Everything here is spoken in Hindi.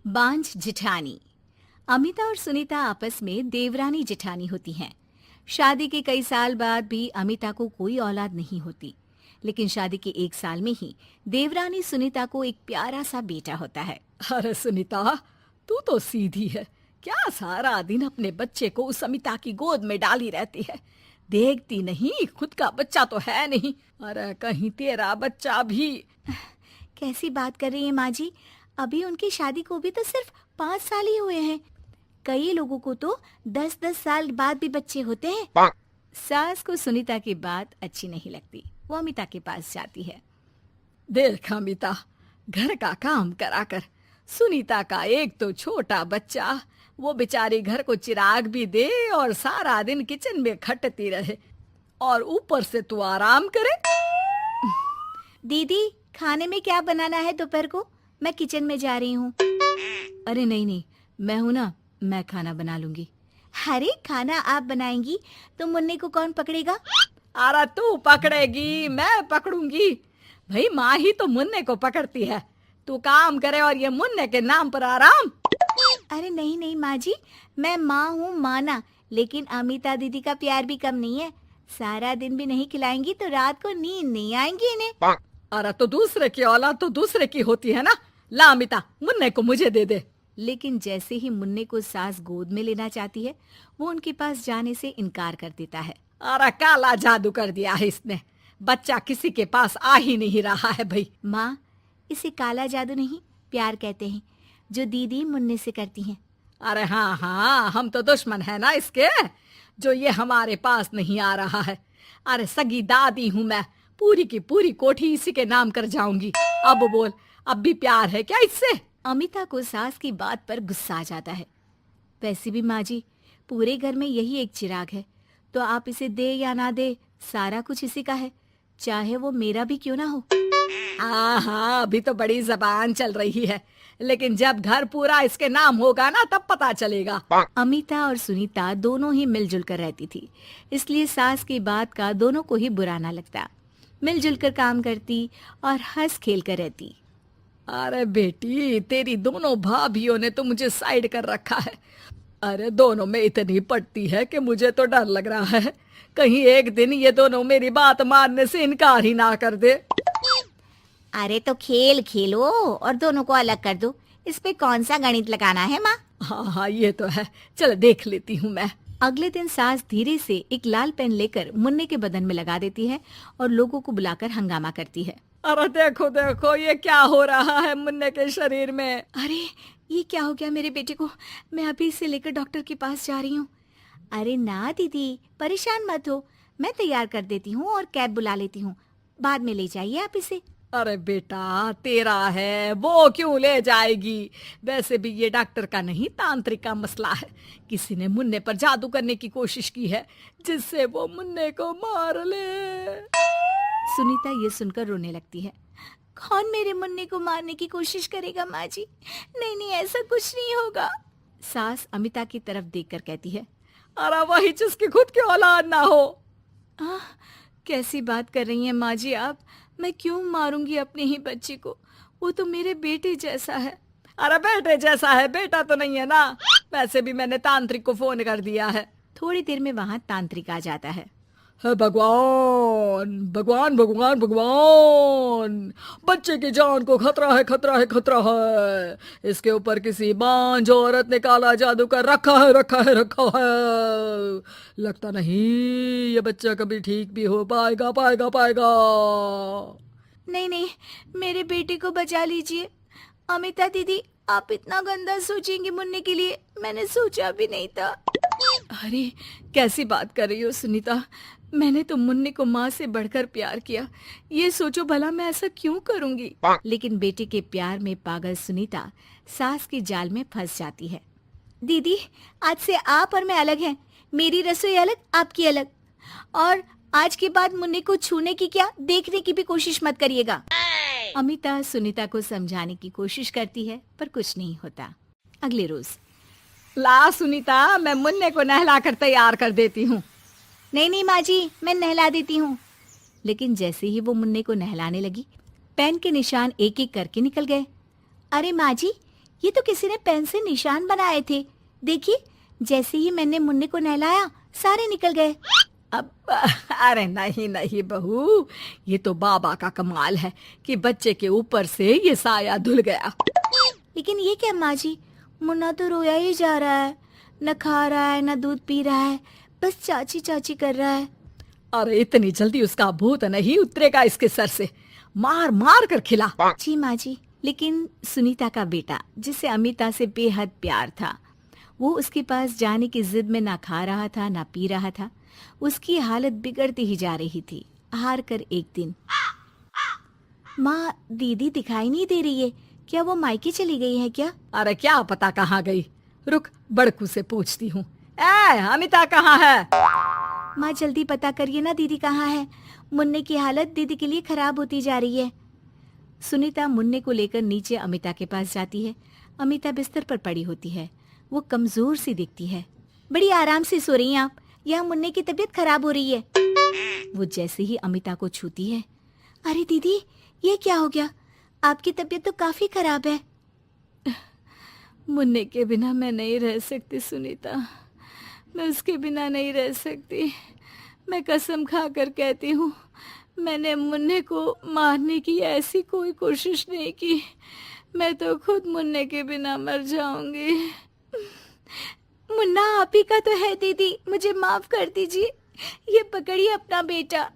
बांझ जिठानी। अमिता और सुनीता आपस में देवरानी जिठानी होती हैं। शादी के कई साल बाद भी अमिता को कोई औलाद नहीं होती, लेकिन शादी के 1 साल में ही देवरानी सुनीता को एक प्यारा सा बेटा होता है। अरे सुनीता, तू तो सीधी है। क्या सारा दिन अपने बच्चे को उस अमिता की गोद में डाली रहती है? देखती नहीं, खुद का बच्चा तो है नहीं। अरे कहीं तेरा बच्चा भी। कैसी बात कर रही है माँ जी? अभी उनकी शादी को भी तो सिर्फ 5 साल ही हुए हैं। कई लोगों को तो 10-10 साल बाद भी बच्चे होते हैं। सास को सुनीता की बात अच्छी नहीं लगती। वो अमिता के पास जाती है। देख अमिता, घर का काम करा कर। सुनीता का एक तो छोटा बच्चा, वो बेचारी घर को चिराग भी दे और सारा दिन किचन में खटती रहे, और ऊपर से तू आराम करे। दीदी, खाने में क्या बनाना है दोपहर को? मैं किचन में जा रही हूँ। अरे नहीं नहीं, मैं हूँ ना, मैं खाना बना लूंगी। अरे खाना आप बनाएंगी तो मुन्ने को कौन पकड़ेगा? अरे तू पकड़ेगी, मैं पकड़ूंगी। भाई माँ ही तो मुन्ने को पकड़ती है। तू काम करे और ये मुन्ने के नाम पर आराम। अरे नहीं नहीं माँ जी, मैं माँ हूँ माना, लेकिन अमिता दीदी का प्यार भी कम नहीं है। सारा दिन भी नहीं खिलाएंगी तो रात को नींद नहीं आएंगी इन्हें। अरे तो दूसरे की औलाद तो दूसरे की होती है ना। ला अमिता, मुन्ने को मुझे दे दे। लेकिन जैसे ही मुन्ने को सास गोद में लेना चाहती है, वो उनके पास जाने से इनकार कर देता है। अरे काला जादू कर दिया है इसने। बच्चा किसी के पास आ ही नहीं रहा है भाई। माँ, इसे काला जादू नहीं, प्यार कहते हैं, जो दीदी मुन्ने से करती हैं। अरे हाँ हाँ, हम तो दुश्मन है ना इसके, जो ये हमारे पास नहीं आ रहा है। अरे सगी दादी हूँ मैं, पूरी की पूरी कोठी इसी के नाम कर जाऊंगी। अब बोल, अब भी प्यार है क्या इससे? अमिता को सास की बात पर गुस्सा आ जाता है। वैसे भी माँ जी, पूरे घर में यही एक चिराग है, तो आप इसे दे या ना दे, सारा कुछ इसी का है, चाहे वो मेरा भी क्यों ना हो। हाँ, अभी तो बड़ी जबान चल रही है, लेकिन जब घर पूरा इसके नाम होगा ना, तब पता चलेगा। अमिता और सुनीता दोनों ही मिलजुल कर रहती थी, इसलिए सास की बात का दोनों को ही बुरा ना लगता। मिलजुल कर काम करती और हंस खेल कर रहती। अरे बेटी, तेरी दोनों भाभियों ने तो मुझे साइड कर रखा है। अरे दोनों में इतनी पड़ती है कि मुझे तो डर लग रहा है, कहीं एक दिन ये दोनों मेरी बात मानने से इनकार ही ना कर दे। अरे तो खेल खेलो और दोनों को अलग कर दो, इस पे कौन सा गणित लगाना है माँ? हाँ हाँ, ये तो है, चल देख लेती हूँ मैं। अगले दिन सास धीरे से एक लाल पेन लेकर मुन्ने के बदन में लगा देती है और लोगों को बुलाकर हंगामा करती है। अरे देखो देखो, ये क्या हो रहा है मुन्ने के शरीर में? अरे ये क्या हो गया मेरे बेटे को? मैं अभी इसे लेकर डॉक्टर के पास जा रही हूँ। अरे ना दीदी, परेशान मत हो, मैं तैयार कर देती हूँ और कैब बुला लेती हूँ, बाद में ले जाइए आप इसे। अरे बेटा, तेरा है, वो क्यों ले जाएगी? वैसे भी ये डॉक्टर का नहीं, तांत्रिक का मसला है। किसी ने मुन्ने पर जादू करने की कोशिश की है, जिससे वो मुन्ने को मार ले। सुनीता ये सुनकर रोने लगती है। कौन मेरे मुन्ने को मारने की कोशिश करेगा माँ जी? नहीं नहीं, ऐसा कुछ नहीं होगा। सास अमिता की तरफ देखकर कहती है। अरे वही जिसकी खुद की औलाद ना हो। कैसी बात कर रही हैं माँ जी आप? मैं क्यों मारूंगी अपने ही बच्चे को? वो तो मेरे बेटे जैसा है। अरे बेटे जैसा है, बेटा तो नहीं है ना। वैसे भी मैंने तांत्रिक को फोन कर दिया है। थोड़ी देर में वहाँ तांत्रिक आ जाता है। भगवान भगवान भगवान भगवान, बच्चे की जान को खतरा है, खतरा है, खतरा है। इसके ऊपर किसी बांझ औरत ने काला जादू कर रखा है, रखा है, रखा है। लगता नहीं ये बच्चा कभी ठीक भी हो पाएगा, पाएगा, पाएगा। नहीं नहीं, मेरे बेटे को बचा लीजिए। अमिता दीदी, आप इतना गंदा सोचेंगे मुन्ने के लिए, मैंने सोचा भी नहीं था। अरे कैसी बात कर रही हो सुनीता? मैंने तो मुन्ने को माँ से बढ़कर प्यार किया, ये सोचो भला मैं ऐसा क्यों करूंगी? लेकिन बेटे के प्यार में पागल सुनीता सास की जाल में फंस जाती है। दीदी, आज से आप और मैं अलग हैं, मेरी रसोई अलग, आपकी अलग, और आज के बाद मुन्ने को छूने की क्या, देखने की भी कोशिश मत करिएगा। अमिता सुनीता को समझाने की कोशिश करती है, पर कुछ नहीं होता। अगले रोज। ला सुनीता, मैं मुन्ने को नहला कर तैयार कर देती हूँ। नहीं नहीं माँ जी, मैं नहला देती हूँ। लेकिन जैसे ही वो मुन्ने को नहलाने लगी, पेन के निशान एक एक करके निकल गए। अरे माँ जी, ये तो किसी ने पेन से निशान बनाए थे। देखिए, जैसे ही मैंने मुन्ने को नहलाया सारे निकल गए। अब अरे नहीं नहीं बहू, ये तो बाबा का कमाल है कि बच्चे के ऊपर से ये साया धुल गया। लेकिन ये क्या माँ जी, मुन्ना तो रोया ही जा रहा है, न खा रहा है न दूध पी रहा है, बस चाची चाची कर रहा है। अरे इतनी जल्दी उसका भूत नहीं उतरेगा इसके सर से, मार मार कर खिला। जी माँ जी। लेकिन सुनीता का बेटा, जिसे अमिता से बेहद प्यार था, वो उसके पास जाने की जिद में ना खा रहा था ना पी रहा था। उसकी हालत बिगड़ती ही जा रही थी। हार कर एक दिन, माँ दीदी दिखाई नहीं दे रही है, क्या वो मायके चली गई है क्या? अरे क्या पता कहाँ गई, रुक बड़कू से पूछती हूँ। ए अमिता कहाँ है? माँ जल्दी पता करिए ना, दीदी कहाँ है? मुन्ने की हालत दीदी के लिए खराब होती जा रही है। सुनीता मुन्ने को लेकर नीचे अमिता के पास जाती है। अमिता बिस्तर पर पड़ी होती है। वो कमजोर सी दिखती है। बड़ी आराम से सो रही हैं आप, यहाँ मुन्ने की तबीयत खराब हो रही है। वो जैसे ही अमिता को छूती है, अरे दीदी ये क्या हो गया? आपकी तबीयत तो काफी खराब है। मुन्ने के बिना मैं नहीं रह सकती सुनीता, मैं उसके बिना नहीं रह सकती। मैं कसम खा कर कहती हूँ, मैंने मुन्ने को मारने की ऐसी कोई कोशिश नहीं की। मैं तो खुद मुन्ने के बिना मर जाऊंगी। मुन्ना आप ही का तो है दीदी, मुझे माफ कर दीजिए। ये पकड़िए अपना बेटा,